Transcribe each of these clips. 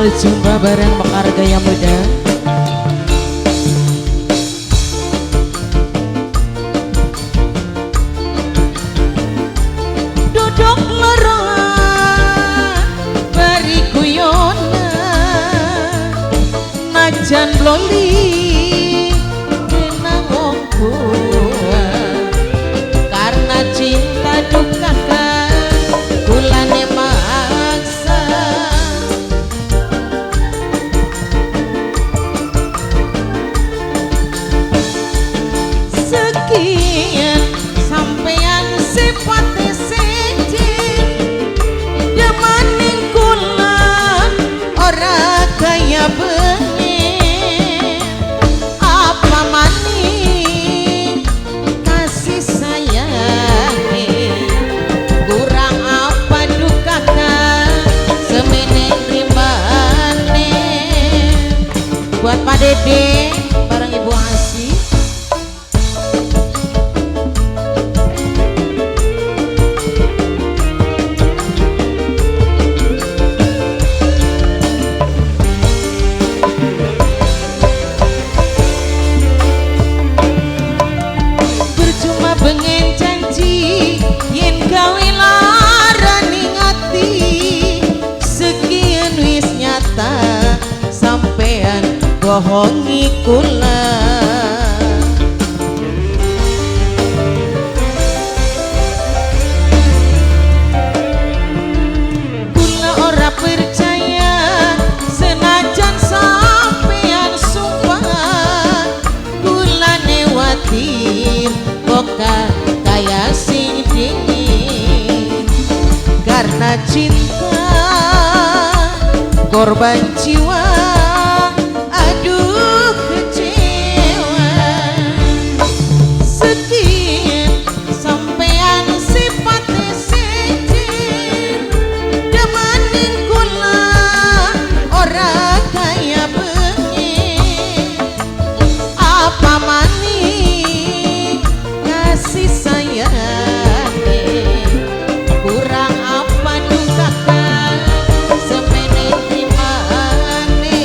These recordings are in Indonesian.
Berjumpa bareng Mekar Gaya Muda. Duduk lerongan bari guyonan najan bloli benang ongkuan karena cinta dukakan kulane maksa. Sekian sampean sifate senjin demaning kula ora kaya bengi apa maning kasih sayang kurang apa dukakan semene rimane buat Pak Dede bareng Ibu Asih. Bengen janji yen gawe larani ngati sekian wis nyata sampean bohongi kula. Kula ora percaya senajan sampean sumpah kula newatin bukan kaya sing dingin karena cinta korban jiwa aduh kecewa. Sekian sampean sifatnya senjin demaning kula ora kaya bengi apa maning kasih sayang kurang apa dukakan semene timane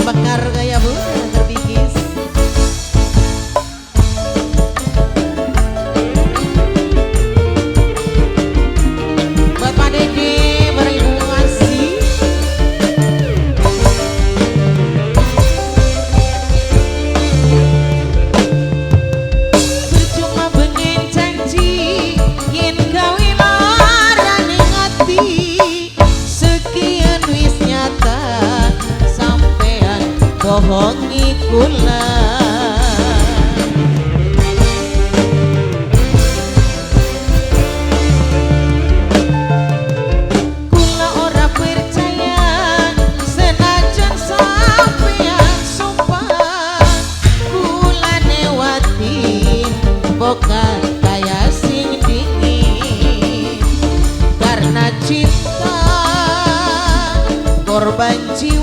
Mekar Gaya Muda terbikis. Buat Pak Dede bareng Ibu Asih. Percuma bengen janji yen gawe larani ngati sekian wis nyata sampean bohongi kula. Kula ora percaya senajan sampean sumpah kula newatin bukan kaya sing dingin karena cinta korban jiwa